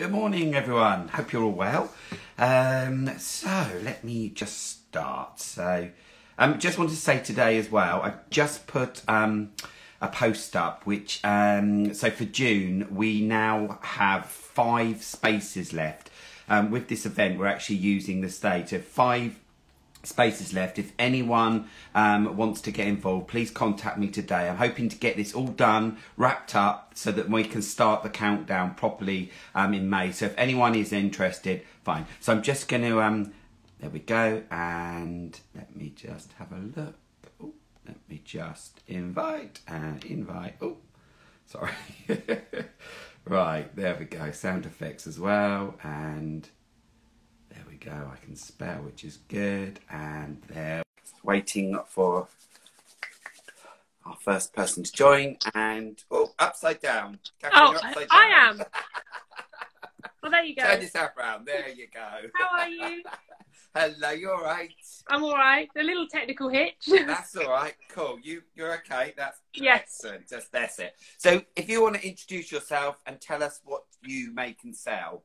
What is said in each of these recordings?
Good morning, everyone. Hope you're all well. So let me just start. Just wanted to say today as well, I've just put a post up, which, so for June, we now have 5 spaces left. With this event, we're actually using the stage. So 5 spaces left. If anyone wants to get involved, please contact me today. I'm hoping to get this all done, wrapped up, so that we can start the countdown properly in May. So if anyone is interested, fine. So I'm just going to, there we go, and let me just have a look. Oh, let me just invite and invite. Oh, sorry. Right, there we go. Sound effects as well, and there we go. I can spell, which is good. And there, waiting for our first person to join. And oh, upside down. Katherine, Oh, upside down. I am. Well, there you go. Turn yourself around. There you go. How are you? Hello, you all right? I'm all right. A little technical hitch. That's all right. Cool. You're okay. That's yes. Excellent. That's it. So, if you want to introduce yourself and tell us what you make and sell.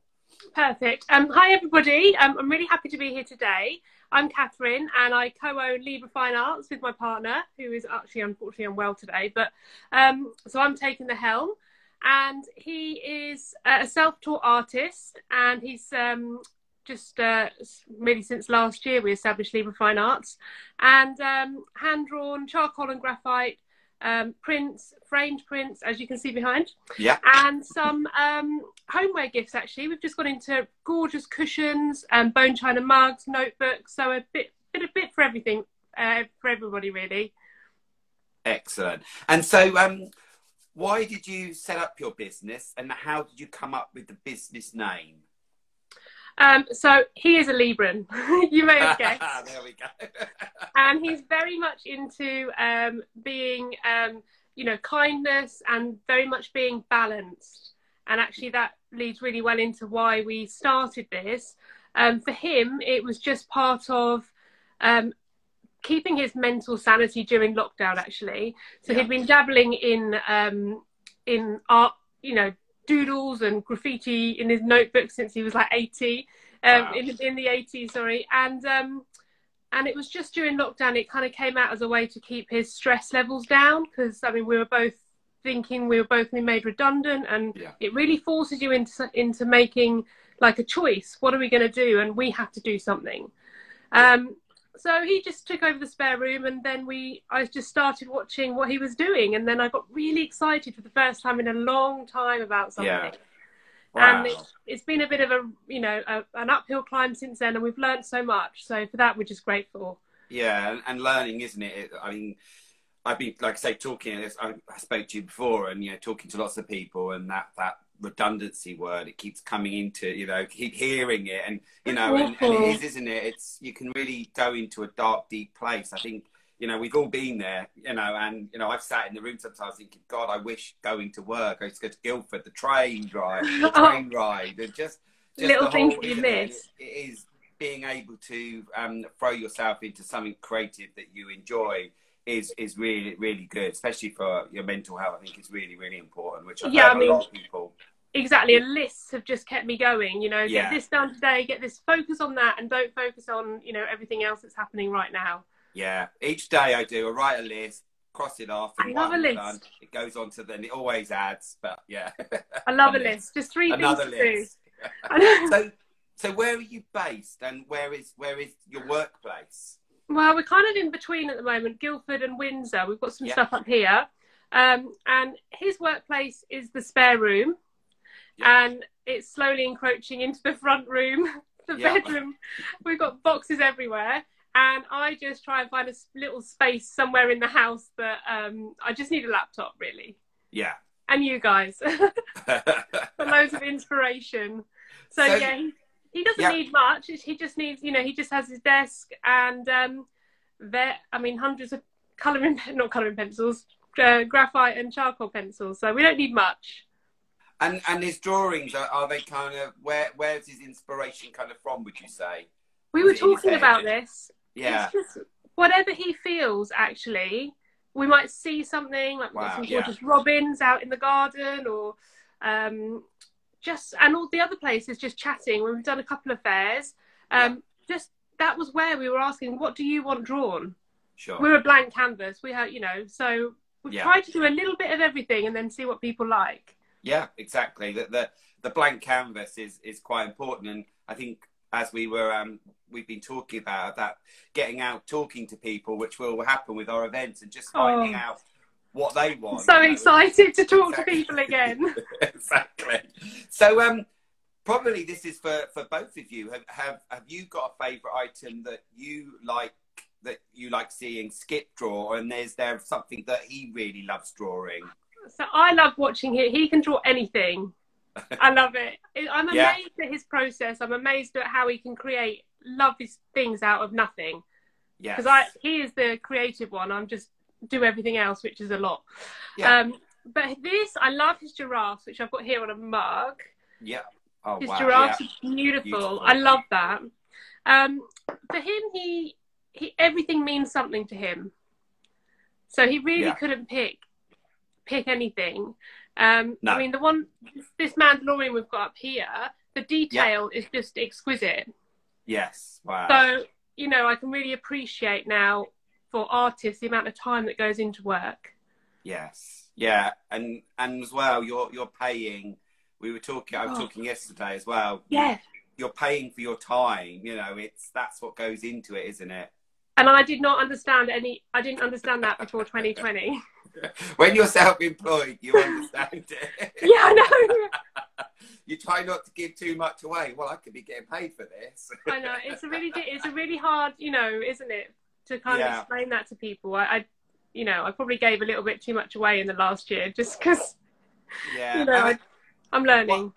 Perfect. Hi, everybody. I'm really happy to be here today. I'm Katherine, and I co-own Libra Fine Arts with my partner, who is actually unfortunately unwell today. But so I'm taking the helm, and he is a self-taught artist, and he's just really since last year we established Libra Fine Arts, and hand-drawn charcoal and graphite prints, framed prints, as you can see behind. Yeah. And some homeware gifts, actually. We've just got into gorgeous cushions, bone china mugs, notebooks, so a bit for everything, for everybody, really. Excellent. And so why did you set up your business, and how did you come up with the business name? So he is a Libran, you may have guessed. There we go. And he's very much into being, you know, kindness, and very much being balanced. And actually that leads really well into why we started this. For him, it was just part of keeping his mental sanity during lockdown, actually. So yeah. He'd been dabbling in art, you know, doodles and graffiti in his notebook since he was like 80, wow. in the 80s, sorry. And it was just during lockdown, it kind of came out as a way to keep his stress levels down, because I mean, we were both thinking we were both being made redundant, and yeah. It really forces you into making like a choice. What are we going to do? And we have to do something. So he just took over the spare room, and then I just started watching what he was doing, and then I got really excited for the first time in a long time about something. Yeah. Wow. And it's been a bit of a, you know, an uphill climb since then, and we've learned so much. So for that, we're just grateful. Yeah, and learning, isn't it? I mean, I've been, like I say, talking. I spoke to you before, and you know, talking to lots of people, and that redundancy word, it keeps coming into, you know, keep hearing it, and you know, and it is, isn't it? It's, you can really go into a dark, deep place. I think, you know, we've all been there, you know, and you know, I've sat in the room sometimes thinking, God, I wish going to work, I used to go to Guildford, the train ride, and just little things you miss. It is being able to throw yourself into something creative that you enjoy is really, really good, especially for your mental health. I think it's really, really important, which I mean, a lot of people. Exactly, and lists have just kept me going, you know, get this done today, get this, focus on that, and don't focus on, you know, everything else that's happening right now. Yeah, each day I write a list, cross it off, and I love a list. Done, it goes on to, then it always adds, but yeah. I love a list. Just 3 things to do. So where are you based, and where is your workplace? Well, we're kind of in between at the moment, Guildford and Windsor. We've got some stuff up here. And his workplace is the spare room. And it's slowly encroaching into the front room, the bedroom. We've got boxes everywhere. And I just try and find a little space somewhere in the house that I just need a laptop, really. Yeah. And you guys. For loads of inspiration. So yeah, he doesn't need much. He just needs, you know, he just has his desk and I mean, hundreds of not colouring pencils, graphite and charcoal pencils. So we don't need much. And his drawings, are they kind of, where's his inspiration kind of from, would you say? We were talking about this. Yeah. It's just whatever he feels, actually. We might see something, like we've got some gorgeous robins out in the garden, or just, and all the other places, just chatting. We've done a couple of fairs. Just, that was where we were asking, what do you want drawn? Sure. We're a blank canvas. We have, you know, so we've tried to do a little bit of everything and then see what people like. Yeah, exactly. The blank canvas is quite important, and I think as we've been talking about that, getting out, talking to people, which will happen with our events, and just finding out what they want. So excited to talk to people again. Exactly. So probably this is for both of you. Have you got a favourite item that you like seeing Skip draw, and is there something that he really loves drawing? So I love watching him. He can draw anything. I love it. I'm amazed at his process. I'm amazed at how he can create lovely things out of nothing. Yeah. Because he is the creative one. I'm just do everything else, which is a lot. Yeah. But I love his giraffes, which I've got here on a mug. Yeah. Oh, his wow. Giraffes are beautiful. I love that. For him, he everything means something to him. So he really couldn't pick anything. No. I mean, this Mandalorian we've got up here, the detail is just exquisite. Yes. Wow. So, you know, I can really appreciate now for artists the amount of time that goes into work. Yes. Yeah. And as well, you're paying. I was talking yesterday as well. Yeah. You're paying for your time. You know, that's what goes into it, isn't it? And I didn't understand that before 2020. When you're self-employed, you understand it. Yeah, I know. You try not to give too much away. Well, I could be getting paid for this. I know. It's a really hard, you know, isn't it, to kind of explain that to people. I probably gave a little bit too much away in the last year just because, you know, I'm learning.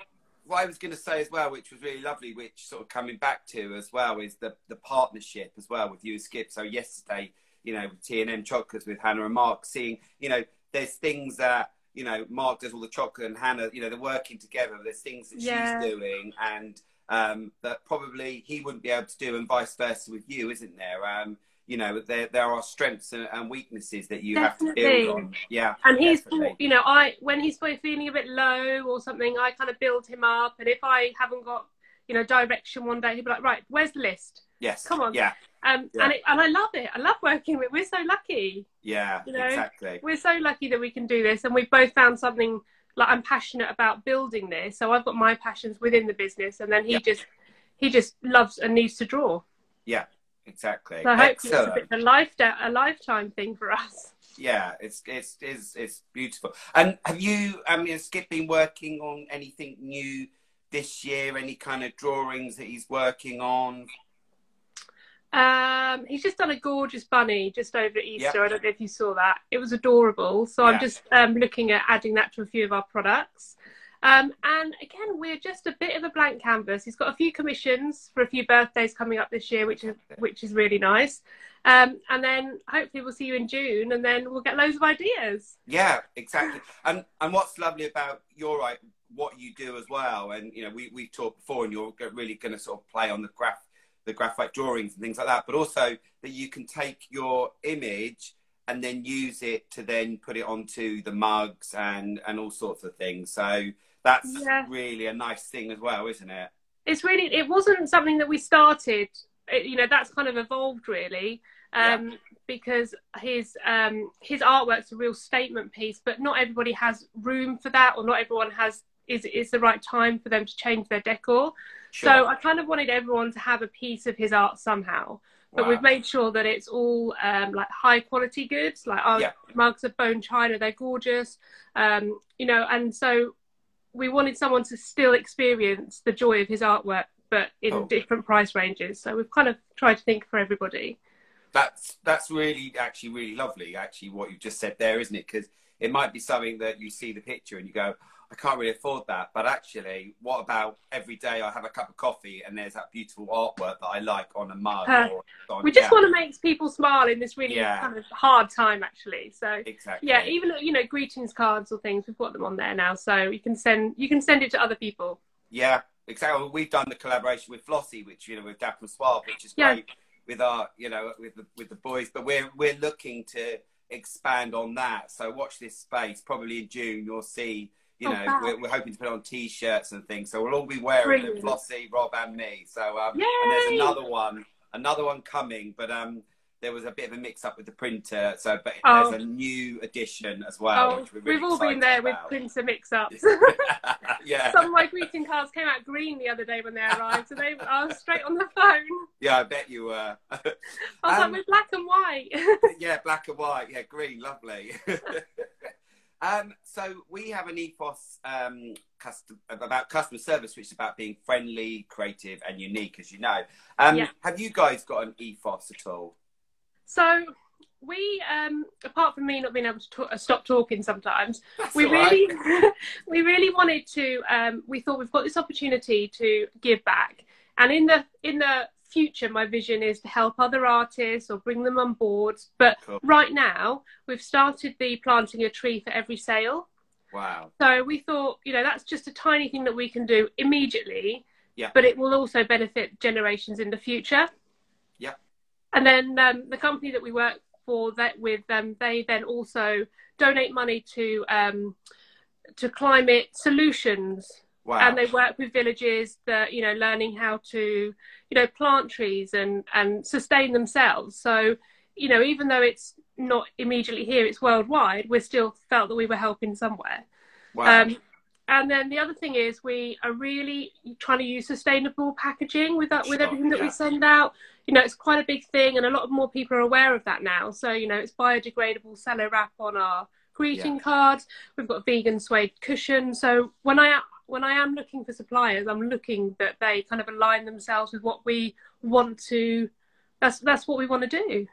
What I was going to say as well, which was really lovely, which sort of coming back to as well, is the partnership as well with you and Skip. So yesterday, you know, T&M chocolates with Hannah and Mark, seeing, you know, there's things that, you know, Mark does all the chocolate and Hannah, you know, they're working together. There's things that she's doing and that probably he wouldn't be able to do, and vice versa with you, isn't there? You know, there are strengths and weaknesses that you have to build on. Yeah. And he's, you know, when he's feeling a bit low or something, I kind of build him up. And if I haven't got, you know, direction one day, he'll be like, right, where's the list? Yes. Come on. Yeah. And I love it. I love working with. We're so lucky. Yeah. You know, exactly. We're so lucky that we can do this, and we've both found something. Like, I'm passionate about building this, so I've got my passions within the business, and then he just loves and needs to draw. Yeah. Exactly. So hopefully it's a lifetime thing for us. Yeah, it's beautiful. And have you, has Skip been working on anything new this year? Any kind of drawings that he's working on? He's just done a gorgeous bunny just over Easter. I don't know if you saw that. It was adorable. So I'm just looking at adding that to a few of our products. And again, we're just a bit of a blank canvas. He's got a few commissions for a few birthdays coming up this year, which is really nice. And then hopefully we'll see you in June, and then we'll get loads of ideas. Yeah, exactly. And what's lovely about what you do as well, and you know, we've talked before, and you're really going to sort of play on the graphite drawings and things like that, but also that you can take your image and then use it to then put it onto the mugs and all sorts of things. So that's really a nice thing as well, isn't it? It wasn't something that we started, you know, that's kind of evolved really, because his artwork's a real statement piece, but not everybody has room for that, or not everyone is the right time for them to change their decor. Sure. So I kind of wanted everyone to have a piece of his art somehow. But we've made sure that it's all like high quality goods. Like our mugs are bone china, they're gorgeous. You know, and so we wanted someone to still experience the joy of his artwork, but in different price ranges. So we've kind of tried to think for everybody. That's really lovely, actually, what you've just said there, isn't it? Because it might be something that you see the picture and you go, I can't really afford that. But actually, what about every day I have a cup of coffee and there's that beautiful artwork that I like on a mug? We just want to make people smile in this really kind of hard time, actually. So yeah, even, you know, greetings cards or things, we've got them on there now, so you can send it to other people. Yeah, exactly. We've done the collaboration with Flossie, which, you know, with Dapper Suave, which is great with our, you know, with the boys. But we're looking to expand on that. So watch this space. Probably in June, you'll see, you know, we're hoping to put on T-shirts and things. So we'll all be wearing them, Flossie, Rob, and me. So and there's another one coming, but there was a bit of a mix-up with the printer. So, but there's a new edition as well. Which we've all been there with printer mix-ups. Yeah. Some of my greeting cards came out green the other day when they arrived, so I was straight on the phone. Yeah, I bet you were. I was like, we're black and white. Yeah, black and white. Yeah, green, lovely. So we have an ethos about customer service, which is about being friendly, creative, and unique, as you know. Have you guys got an ethos at all? So we, apart from me not being able to stop talking sometimes, we really wanted to. We thought we've got this opportunity to give back, and in the future, my vision is to help other artists or bring them on board. But right now, we've started the planting a tree for every sale. Wow! So we thought, you know, that's just a tiny thing that we can do immediately. Yeah. But it will also benefit generations in the future. Yeah. And then the company that we work for they then also donate money to climate solutions. Wow. And they work with villages that, you know, learning how to, you know, plant trees and sustain themselves. So, you know, even though it's not immediately here, it's worldwide, we still felt that we were helping somewhere. Wow. And then the other thing is we are really trying to use sustainable packaging with everything that we send out. You know, it's quite a big thing, and a lot more people are aware of that now. So, you know, it's biodegradable cello wrap on our greeting cards. We've got vegan suede cushion. So when I am looking for suppliers, I'm looking that they kind of align themselves with what we want to. That's what we want to do.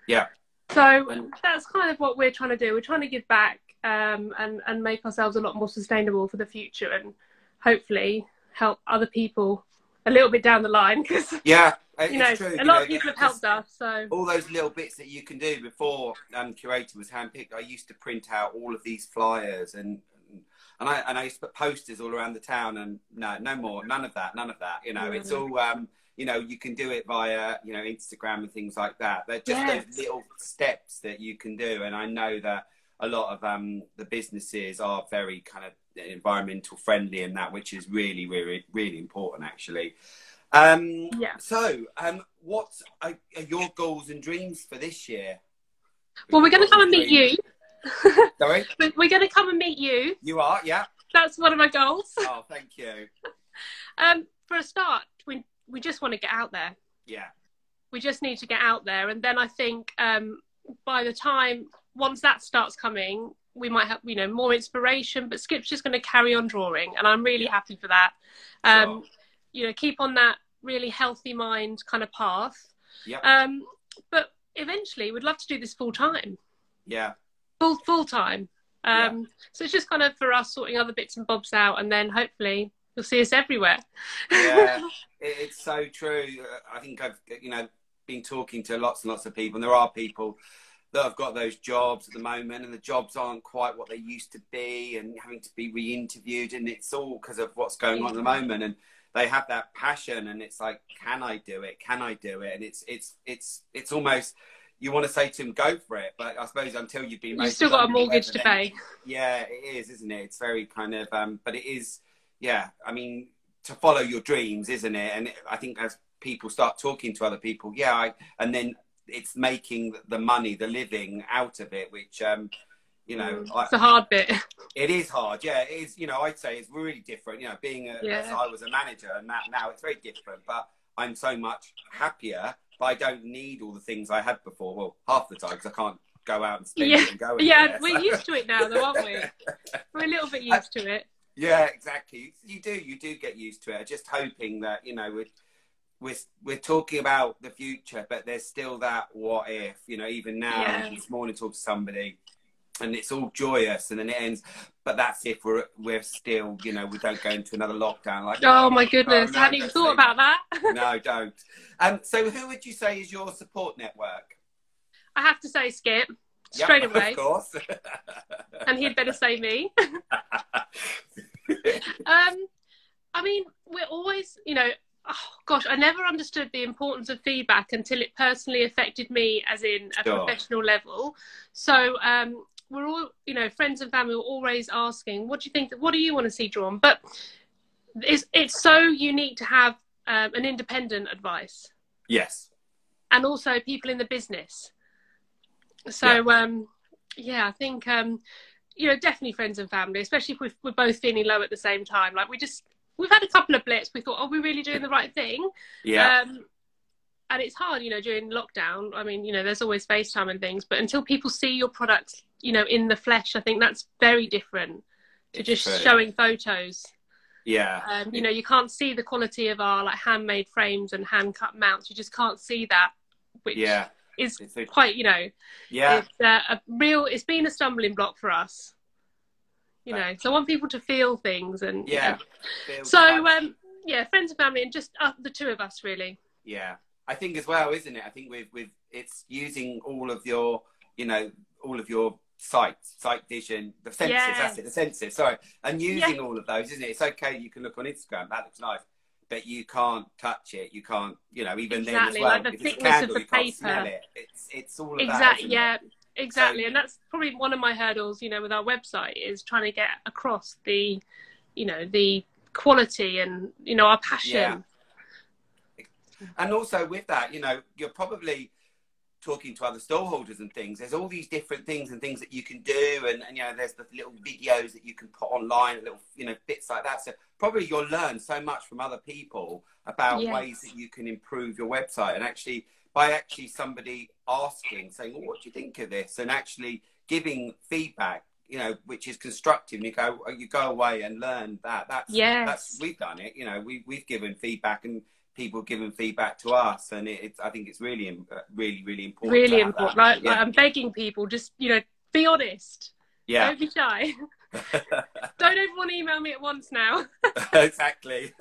Yeah. So that's kind of what we're trying to do. We're trying to give back and make ourselves a lot more sustainable for the future, and hopefully help other people a little bit down the line, because it's true. A lot of people have helped us. So all those little bits that you can do before Curated was handpicked. I used to print out all of these flyers and I used to put posters all around the town, and no more, none of that. You know, it's all you know, you can do it via, you know, Instagram and things like that. They're just those little steps that you can do, and I know that a lot of the businesses are very kind of environmental friendly and that, which is really, really, really important, actually. So, what are your goals and dreams for this year? Well, we're going to come and meet you. Sorry? We're going to come and meet you. You are, yeah. That's one of my goals. Oh, thank you. For a start, we just want to get out there. Yeah. We just need to get out there, and then I think by the time once that starts coming, we might have, you know, more inspiration. But Skip's just going to carry on drawing, and I'm really happy for that. You know, keep on that really healthy mind kind of path. Yeah. But eventually, we'd love to do this full time. Yeah. Full time. So it's just kind of for us sorting other bits and bobs out, and then hopefully you'll see us everywhere. Yeah, it's so true. I think I've, you know, been talking to lots and lots of people, and there are people that have got those jobs at the moment, and the jobs aren't quite what they used to be, and having to be re-interviewed, and it's all because of what's going on at the moment. And they have that passion, and it's like, can I do it? Can I do it? And it's almost, you want to say to him, go for it, but I suppose until you've been, you've still got a mortgage to pay. Yeah, it is, isn't it? It's very kind of, but it is, yeah. I mean, to follow your dreams, isn't it? And I think as people start talking to other people, and then it's making the money, the living out of it, which, you know, it's a hard bit. It is hard, yeah. It is, you know, I'd say it's really different. You know, being I was a manager, and that now it's very different. But I'm so much happier. But I don't need all the things I had before. Well, half the time, because I can't go out and spend it and go. We're used to it now, though, aren't we? We're a little bit used to it. Yeah, exactly. You do get used to it. Just hoping that, you know, we're talking about the future, but there's still that what if, you know, even now, this morning talked to somebody, and it's all joyous, and then it ends. But that's if we're still, you know, we don't go into another lockdown. Like, oh my goodness, I hadn't even thought about that. No, don't. So who would you say is your support network? I have to say Skip, straight away. Of course. And he'd better say me. I mean, we're always, you know, oh gosh, I never understood the importance of feedback until it personally affected me, as in a professional level. So we're all, you know, friends and family are always asking, what do you think, what do you want to see drawn? But it's so unique to have an independent advice. Yes. And also people in the business. So, yeah, I think, you know, definitely friends and family, especially if we're both feeling low at the same time. Like we've had a couple of blips. We thought, oh, we're really doing the right thing. Yeah. And it's hard, you know, during lockdown. I mean, you know, there's always FaceTime and things, but until people see your products, you know, in the flesh, I think that's very different to just showing photos. Yeah. You know, you can't see the quality of our like handmade frames and hand cut mounts. You just can't see that, which is quite, you know, it's been a stumbling block for us, you know. So I want people to feel things and so friends and family and just the two of us really. Yeah, I think as well, isn't it? I think with it's using all of your, you know, all of your sight vision, the senses, that's it, the senses, sorry, and using all of those, isn't it? It's okay, you can look on Instagram, that looks nice, but you can't touch it, you can't, you know, even then as well, like the thickness of the paper, smell it. It's all of that, exactly. And that's probably one of my hurdles, you know, with our website, is trying to get across the, you know, the quality and, you know, our passion. And also with that, you know, you're probably talking to other stallholders and things. There's all these different things and things that you can do, and you know, there's the little videos that you can put online, little, you know, bits like that. So probably you'll learn so much from other people about ways that you can improve your website, and actually by somebody asking, saying, well, what do you think of this, and actually giving feedback, you know, which is constructive, and you go away and learn that. That's we've done it, you know, we've given feedback and people giving feedback to us, and I think it's really important. Really important. Like I'm begging people, just, you know, be honest. Don't be shy. Don't everyone email me at once now. Exactly.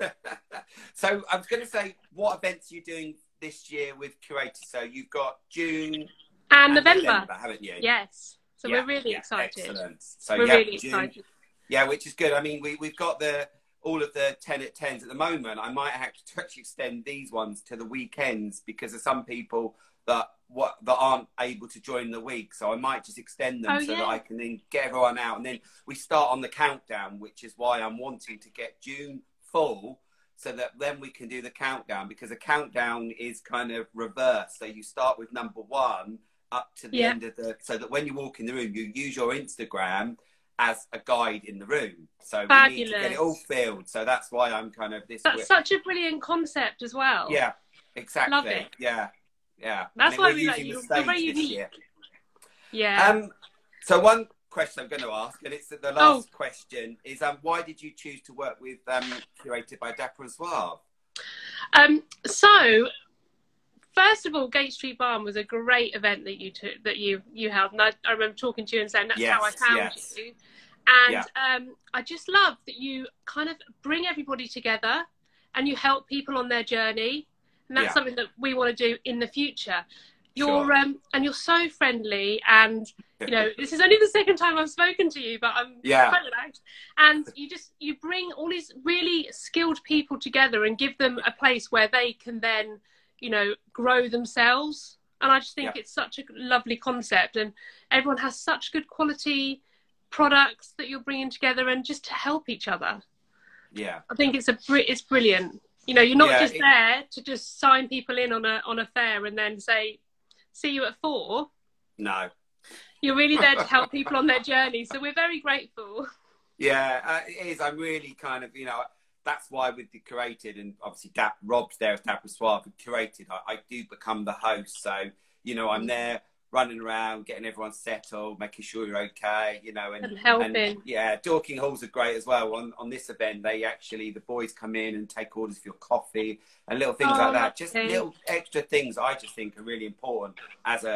So I was going to say, what events are you doing this year with Curated? So you've got June and November, haven't you? Yes. So we're really excited. Excellent. So we're really excited. Yeah, which is good. I mean, we've got all of the 10 at 10s at the moment. I might have to actually extend these ones to the weekends because of some people that aren't able to join the week. So I might just extend them that I can then get everyone out. And then we start on the countdown, which is why I'm wanting to get June full, so that then we can do the countdown, because the countdown is kind of reversed. So you start with number 1 up to the end of so that when you walk in the room, you use your Instagram as a guide in the room. So we need to get it all filled. So that's why I'm kind of That's such a brilliant concept as well. Yeah, exactly. Love it. Yeah. That's why we like you. You're very unique. Yeah. So one question I'm going to ask, and it's the last question, is why did you choose to work with Curated by Dapper Suave? So first of all, Gate Street Barn was a great event that you held, and I remember talking to you and saying that's how I found you. And I just love that you kind of bring everybody together and you help people on their journey, and that's something that we want to do in the future. You're and you're so friendly, and you know, this is only the second time I've spoken to you, but I'm quite relaxed. And you bring all these really skilled people together and give them a place where they can then, you know, grow themselves. And I just think it's such a lovely concept, and everyone has such good quality products that you're bringing together, and just to help each other. I think it's brilliant. You know, you're not just there to just sign people in on a fair and then say see you at 4. No, you're really there to help people on their journey, so we're very grateful. It is. I'm really kind of, you know, that's why with the Curated, and obviously Rob's there as Dapper Suave, with Curated, I do become the host. So, you know, I'm there running around, getting everyone settled, making sure you're okay, you know, and helping. And, Dorking halls are great as well. On this event, the boys come in and take orders for your coffee and little things like that. Just little extra things I just think are really important as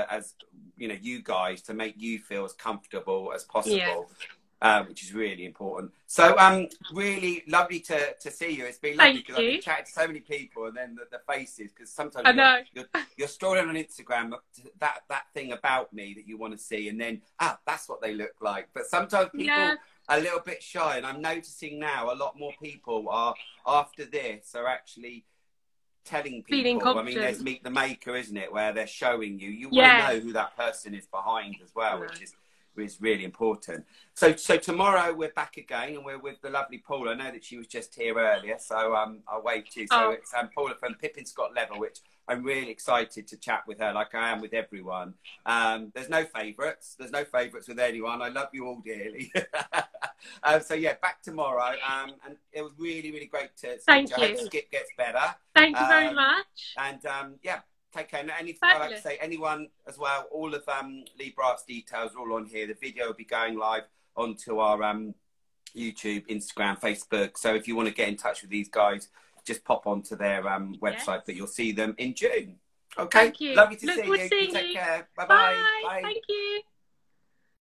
you know, you guys, to make you feel as comfortable as possible. Which is really important. So really lovely to see you. It's been lovely because I've been chatting to so many people, and then the faces, because sometimes you're strolling on Instagram, that thing about me that you want to see, and then that's what they look like. But sometimes people are a little bit shy, and I'm noticing now a lot more people are, after this, are actually telling people. I mean, there's Meet the Maker, isn't it, where they're showing you. You want to know who that person is behind as well, which is is really important. So tomorrow we're back again, and we're with the lovely Paula. I know that she was just here earlier, so I'll wave to you. So it's Paula from Pippin Scott Level, which I'm really excited to chat with her, like I am with everyone. There's no favourites. There's no favourites with anyone. I love you all dearly. So yeah, back tomorrow. And it was really, really great to speak to you. I hope Skip gets better. Thank you very much. And yeah, take care. And I like to say, anyone as well, all of Libra Arts details are all on here. The video will be going live onto our YouTube, Instagram, Facebook. So if you want to get in touch with these guys, just pop onto their website, but you'll see them in June. Okay, thank you. Lovely to Look see forward you. To seeing Take you. care. Bye-bye. Bye. Bye. Thank you.